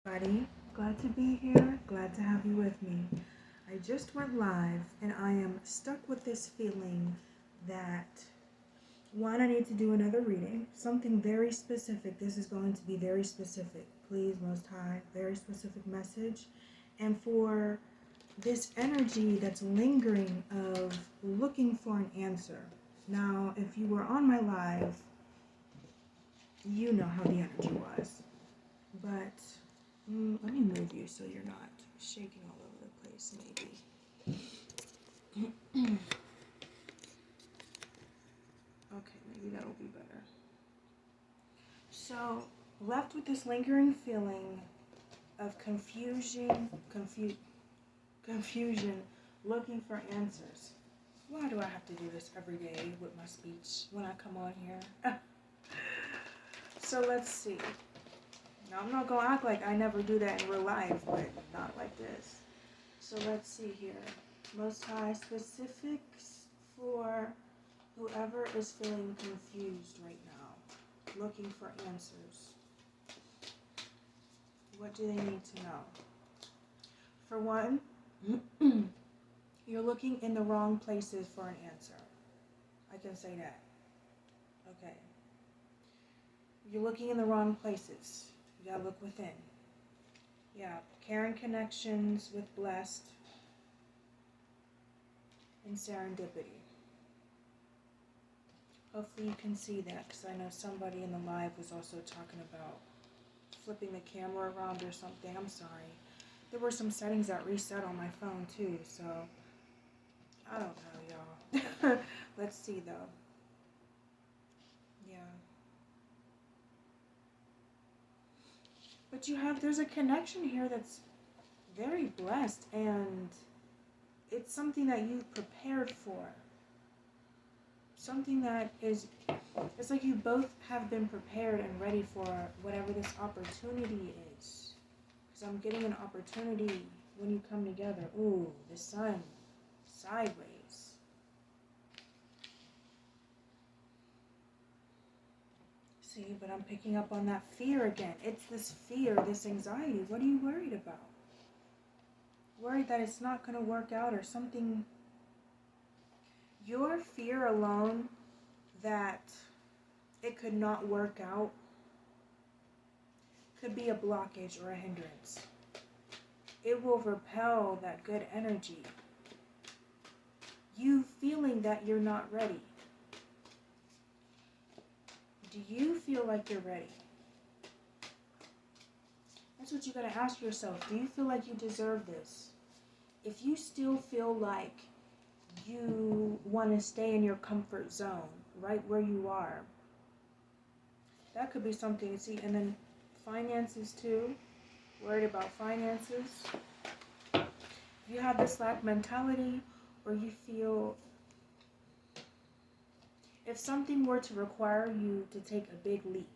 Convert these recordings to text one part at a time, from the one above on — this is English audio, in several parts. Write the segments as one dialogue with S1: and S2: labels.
S1: Buddy, glad to be here. Glad to have you with me. I just went live and I am stuck with this feeling that one, I need to do another reading. Something very specific. This is going to be very specific. Please, Most High, very specific message. And for this energy that's lingering of looking for an answer. Now, if you were on my live, you know how the energy was. But let me move you so you're not shaking all over the place, maybe. Okay, maybe that'll be better. So, left with this lingering feeling of confusion, looking for answers. Why do I have to do this every day with my speech when I come on here? So let's see. Now, I'm not going to act like I never do that in real life, but not like this. So let's see here. Most High specifics for whoever is feeling confused right now, looking for answers. What do they need to know? For one, you're looking in the wrong places for an answer. I can say that. Okay. You're looking in the wrong places. You gotta look within. Yeah, caring connections with blessed and serendipity. Hopefully you can see that, because I know somebody in the live was also talking about flipping the camera around or something. I'm sorry. There were some settings that reset on my phone too, so I don't know, y'all. Let's see though. Yeah. But there's a connection here that's very blessed, and it's something that you prepared for. Something that it's like you both have been prepared and ready for whatever this opportunity is. Because I'm getting an opportunity when you come together. Ooh, the sun, sideways. See, but I'm picking up on that fear again. It's this fear, this anxiety. What are you worried about? Worried that it's not going to work out or something. Your fear alone that it could not work out could be a blockage or a hindrance. It will repel that good energy. You feeling that you're not ready. Do you feel like you're ready? That's what you gotta ask yourself. Do you feel like you deserve this? If you still feel like you want to stay in your comfort zone, right where you are, that could be something to see. And then finances too. Worried about finances. If you have this lack mentality, or you feel if something were to require you to take a big leap,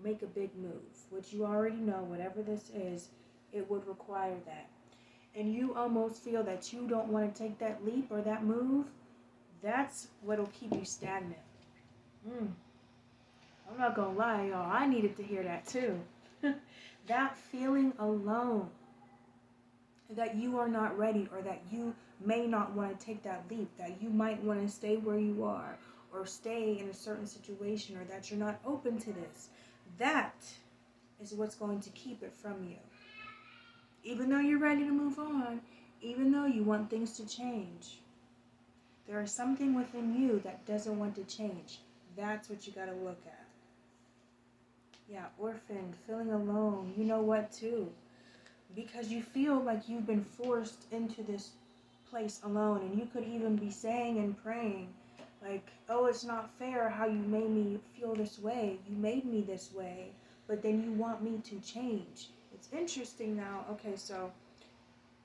S1: make a big move, which you already know, whatever this is, it would require that. And you almost feel that you don't want to take that leap or that move, that's what'll keep you stagnant. I'm not gonna lie, y'all. I needed to hear that too. That feeling alone that you are not ready, or that you may not want to take that leap, that you might want to stay where you are or stay in a certain situation, or that you're not open to this, that is what's going to keep it from you. Even though you're ready to move on, even though you want things to change, there is something within you that doesn't want to change. That's what you got to look at. Yeah, orphaned, feeling alone. You know what, too? Because you feel like you've been forced into this place alone, and you could even be saying and praying, like, oh, it's not fair how you made me feel this way. You made me this way, but then you want me to change. It's interesting now. Okay, so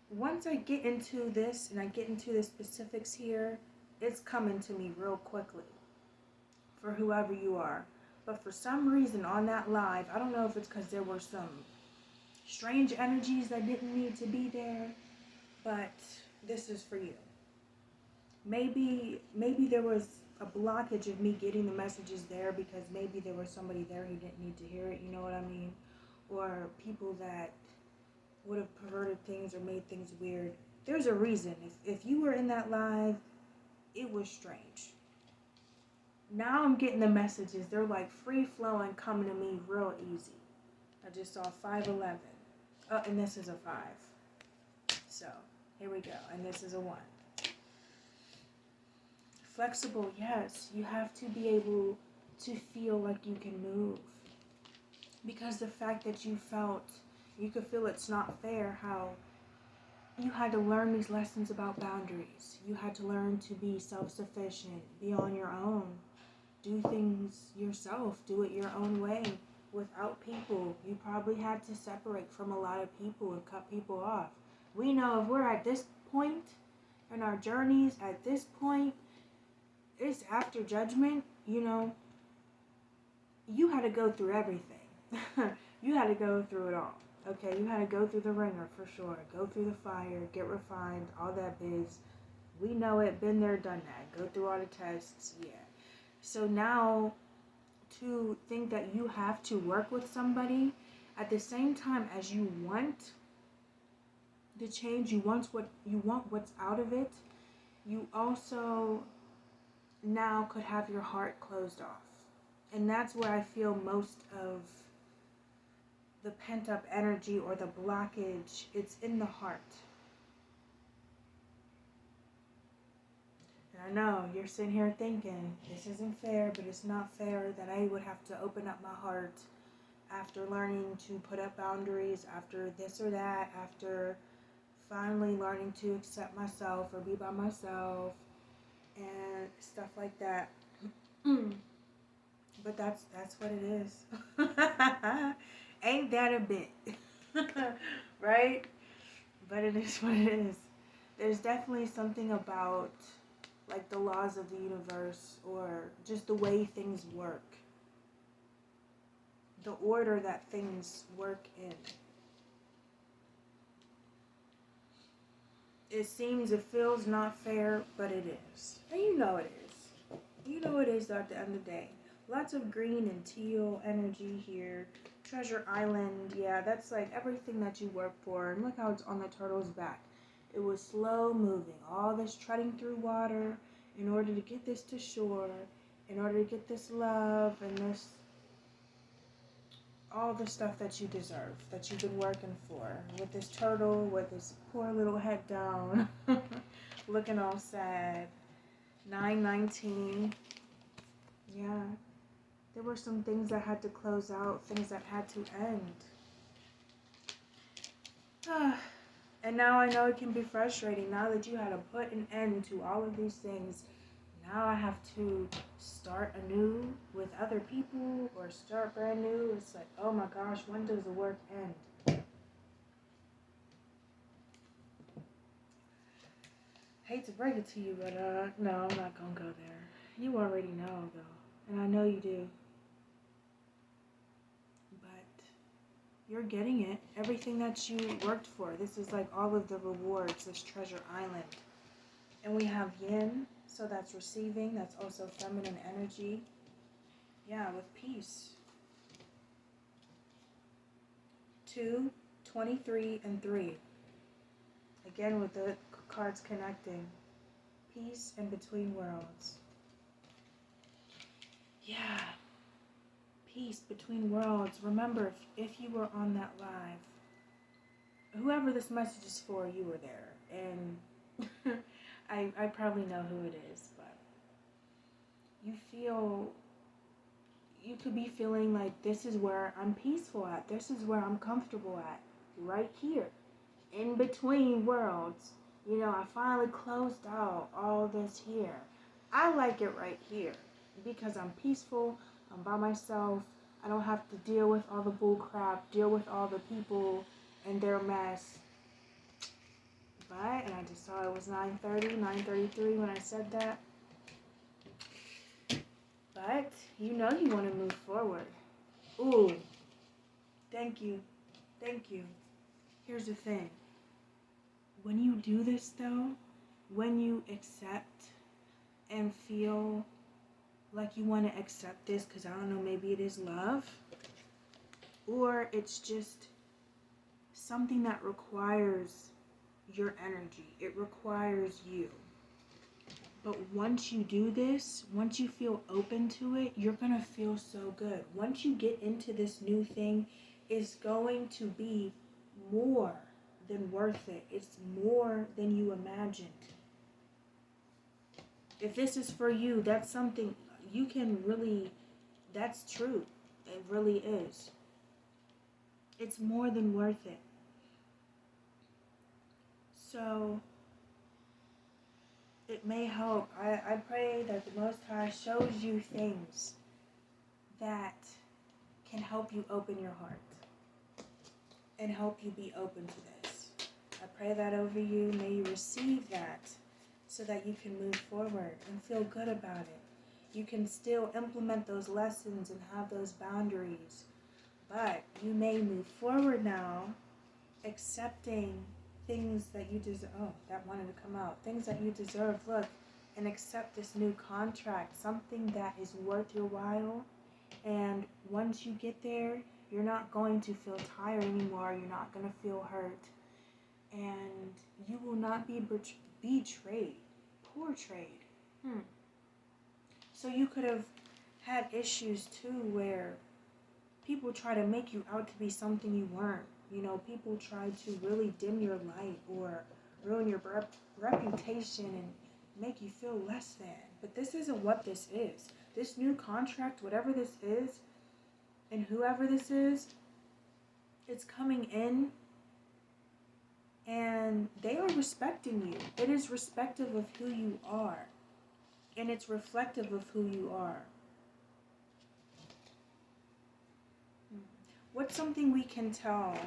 S1: once I get into this and I get into the specifics here, it's coming to me real quickly for whoever you are. But for some reason on that live, I don't know if it's because there were some strange energies that didn't need to be there, but this is for you. Maybe there was a blockage of me getting the messages there because maybe there was somebody there who didn't need to hear it, you know what I mean? Or people that would have perverted things or made things weird. There's a reason. If you were in that live, it was strange. Now I'm getting the messages. They're like free flowing, coming to me real easy. I just saw 511. Oh, and this is a 5. So, here we go. And this is a 1. Flexible, yes. You have to be able to feel like you can move. Because the fact that you could feel it's not fair, how you had to learn these lessons about boundaries. You had to learn to be self-sufficient, be on your own, do things yourself, do it your own way without people. You probably had to separate from a lot of people and cut people off. We know if we're at this point in our journeys, at this point, it's after judgment, you had to go through everything. You had to go through it all. Okay, you had to go through the ringer for sure. Go through the fire, get refined, all that biz. We know it, been there, done that. Go through all the tests, yeah. So now, to think that you have to work with somebody at the same time as you want the change, you want what's out of it, you also now could have your heart closed off. And that's where I feel most of the pent-up energy or the blockage. It's in the heart. And I know you're sitting here thinking, this isn't fair, but it's not fair that I would have to open up my heart after learning to put up boundaries, after this or that, after finally learning to accept myself or be by myself and stuff like that. But that's what it is. Ain't that a bit? Right? But it is what it is. There's definitely something about like the laws of the universe or just the way things work. The order that things work in. It feels not fair, but it is. And you know it is. You know it is at the end of the day. Lots of green and teal energy here. Treasure Island, yeah, that's like everything that you work for. And look how it's on the turtle's back. It was slow moving. All this treading through water in order to get this to shore, in order to get this love and this, all the stuff that you deserve, that you've been working for. With this turtle, with his poor little head down, looking all sad. 919. Yeah. There were some things that had to close out, things that had to end. And now I know it can be frustrating. Now that you had to put an end to all of these things, now I have to start anew with other people or start brand new. It's like, oh my gosh, when does the work end? Hate to break it to you, but no, I'm not gonna go there. You already know though, and I know you do. You're getting it. Everything that you worked for. This is like all of the rewards, this treasure island. And we have yin, so that's receiving. That's also feminine energy. Yeah, with peace. 2, 23, and 3. Again, with the cards connecting. Peace in between worlds. Yeah. Peace between worlds. Remember, if you were on that live, whoever this message is for, you were there. And I probably know who it is, but you could be feeling like this is where I'm peaceful at. This is where I'm comfortable at. Right here. In between worlds. I finally closed out all this here. I like it right here because I'm peaceful. I'm by myself. I don't have to deal with all the bull crap, deal with all the people and their mess. But, and I just saw it was 9:30, 9:33 when I said that. But, you want to move forward. Ooh. Thank you. Thank you. Here's the thing. When you do this, though, when you accept and feel like you want to accept this, because I don't know, maybe it is love, or it's just something that requires your energy. It requires you. But once you do this, once you feel open to it, you're going to feel so good. Once you get into this new thing, it's going to be more than worth it. It's more than you imagined. If this is for you, that's something you can really, that's true. It really is. It's more than worth it. So it may help. I pray that the Most High shows you things that can help you open your heart and help you be open to this. I pray that over you. May you receive that so that you can move forward and feel good about it. You can still implement those lessons and have those boundaries, but you may move forward now, accepting things that you deserve. Oh, that wanted to come out. Things that you deserve. Look, and accept this new contract, something that is worth your while. And once you get there, you're not going to feel tired anymore. You're not going to feel hurt. And you will not be betrayed. Portrayed. So you could have had issues too where people try to make you out to be something you weren't. You know, people try to really dim your light or ruin your reputation and make you feel less than. But this isn't what this is. This new contract, whatever this is, and whoever this is, it's coming in and they are respecting you. It is respective of who you are. And it's reflective of who you are. What's something we can tell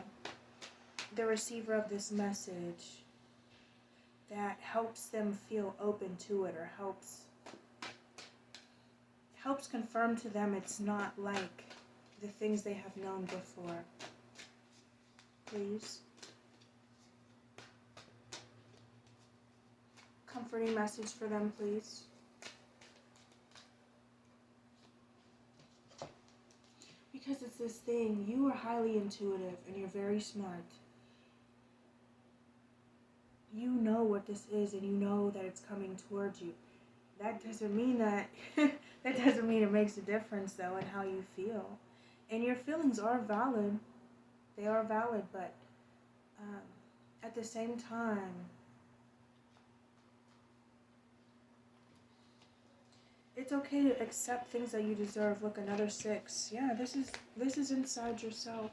S1: the receiver of this message that helps them feel open to it, or helps confirm to them it's not like the things they have known before? Please. Comforting message for them, please. Because it's this thing, you are highly intuitive and you're very smart. You know what this is and you know that it's coming towards you. That doesn't mean that, that doesn't mean it makes a difference though in how you feel. And your feelings are valid. They are valid, but at the same time, it's okay to accept things that you deserve. Look, another 6. Yeah, this is inside yourself.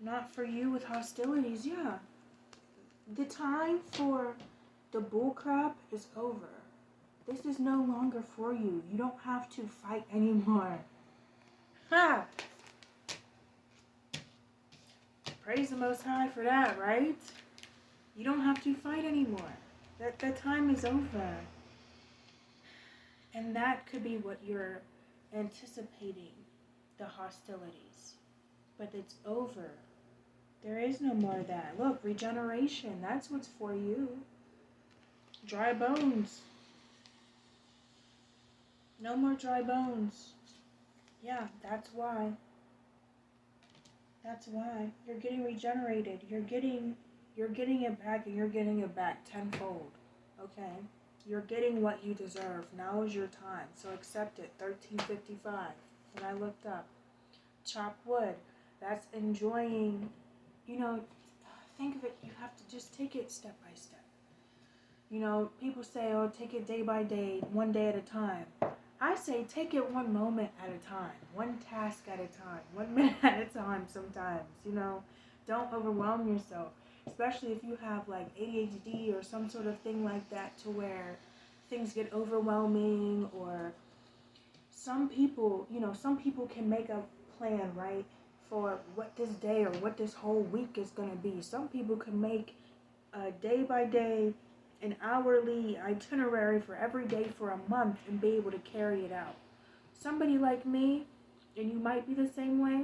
S1: Not for you with hostilities, yeah. The time for the bullcrap is over. This is no longer for you. You don't have to fight anymore. Ha! Praise the Most High for that, right? You don't have to fight anymore. That time is over. And that could be what you're anticipating, the hostilities. But it's over. There is no more of that. Look, regeneration, that's what's for you. Dry bones. No more dry bones. Yeah, that's why. That's why. You're getting regenerated. You're getting it back, and you're getting it back tenfold. Okay? You're getting what you deserve. Now is your time. So accept it. 1355. When I looked up. Chop wood. That's enjoying, you know, think of it, you have to just take it step by step. You know, people say, oh, take it day by day, one day at a time. I say take it one moment at a time, one task at a time, 1 minute at a time sometimes, you know. Don't overwhelm yourself, especially if you have like ADHD or some sort of thing like that to where things get overwhelming. Or some people, you know, some people can make a plan, right, for what this day or what this whole week is going to be. Some people can make a day by day, an hourly itinerary for every day for a month and be able to carry it out. Somebody like me, and you might be the same way,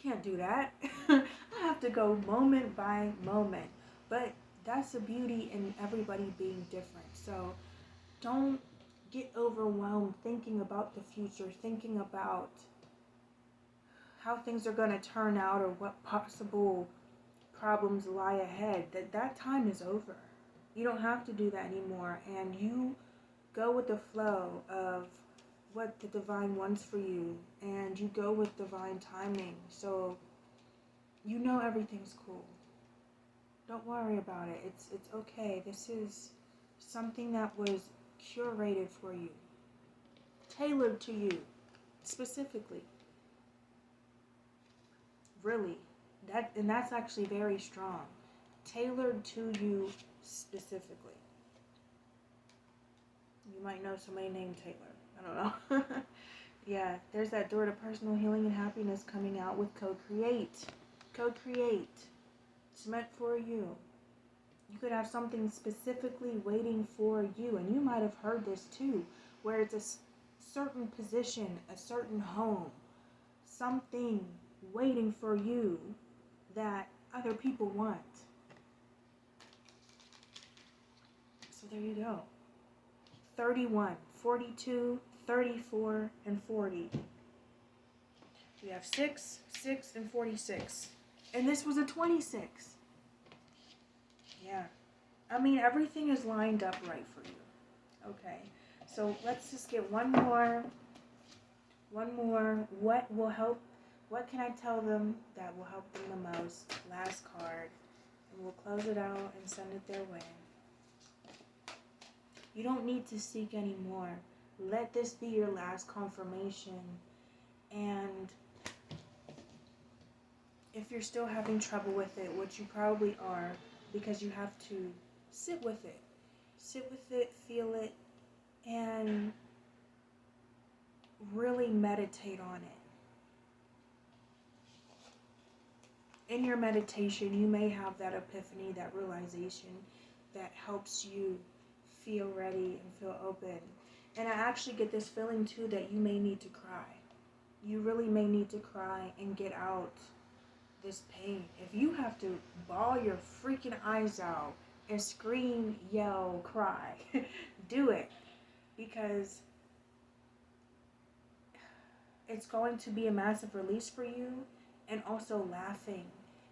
S1: can't do that. I have to go moment by moment. But that's the beauty in everybody being different. So don't get overwhelmed thinking about the future, thinking about how things are going to turn out or what possible problems lie ahead, that time is over. You don't have to do that anymore, and you go with the flow of what the divine wants for you, and you go with divine timing. So you know everything's cool. Don't worry about it. It's okay. This is something that was curated for you, tailored to you specifically. Really. That's actually very strong. Tailored to you specifically. You might know somebody named Taylor. I don't know. Yeah, there's that door to personal healing and happiness coming out with Co-Create. Co-Create. It's meant for you. You could have something specifically waiting for you, and you might have heard this too, where it's a certain position, a certain home, something waiting for you that other people want. So there you go. 31, 42, 34, and 40. We have 6, 6, and 46. And this was a 26. Yeah. I mean, everything is lined up right for you. Okay. So let's just get one more. What will help? What can I tell them that will help them the most? Last card. And we'll close it out and send it their way. You don't need to seek anymore. Let this be your last confirmation. And if you're still having trouble with it, which you probably are, because you have to sit with it. Sit with it, feel it, and really meditate on it. In your meditation, you may have that epiphany, that realization that helps you feel ready and feel open. And I actually get this feeling too that you may need to cry. You really may need to cry and get out this pain. If you have to bawl your freaking eyes out and scream, yell, cry, do it. Because it's going to be a massive release for you, and also laughing.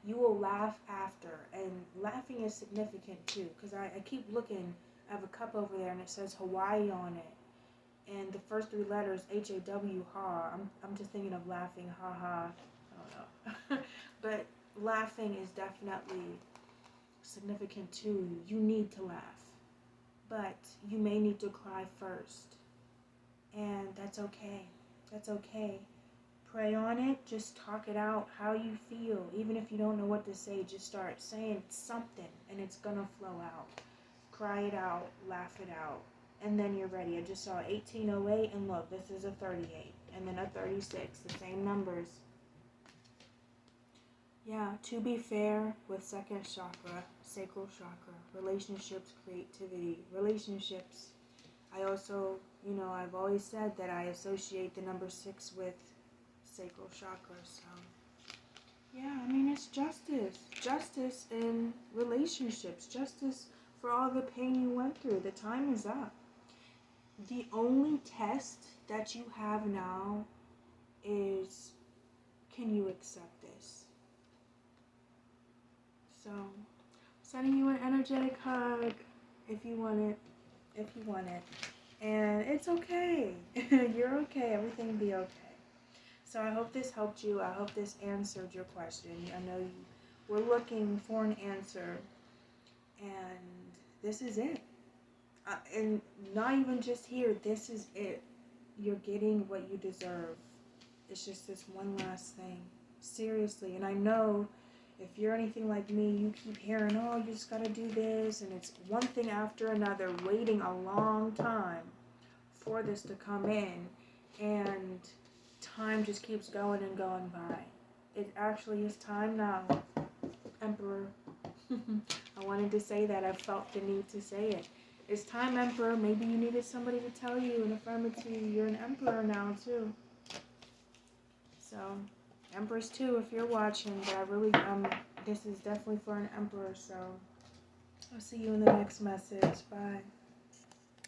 S1: You will laugh after, and laughing is significant too, because I keep looking. I have a cup over there and it says Hawaii on it, and the first 3 letters H-A-W, ha. I'm just thinking of laughing, ha ha. I don't know. But laughing is definitely significant too. You need to laugh, but you may need to cry first, and that's okay. That's okay. Pray on it. Just talk it out how you feel. Even if you don't know what to say, just start saying something and it's gonna flow out. Cry it out, laugh it out, and then you're ready. I just saw 1808, and look, this is a 38, and then a 36, the same numbers. Yeah, to be fair, with second chakra, sacral chakra, relationships, creativity, relationships. I also, I've always said that I associate the number 6 with sacral chakra, so yeah, I mean, it's justice. Justice in relationships. Justice for all the pain you went through. The time is up. The only test that you have now is, can you accept this? So, sending you an energetic hug if you want it. If you want it. And it's okay. You're okay. Everything will be okay. So I hope this helped you. I hope this answered your question. I know you were looking for an answer. And this is it. And not even just here. This is it. You're getting what you deserve. It's just this one last thing. Seriously. And I know if you're anything like me, you keep hearing, oh, you just got to do this. And it's one thing after another, waiting a long time for this to come in. And time just keeps going and going by. It actually is time now, Emperor. I wanted to say that. I felt the need to say it. It's time, Emperor. Maybe you needed somebody to tell you and affirm it to you. You're an Emperor now, too. So, Empress, too, if you're watching. But I really, this is definitely for an Emperor. So, I'll see you in the next message. Bye.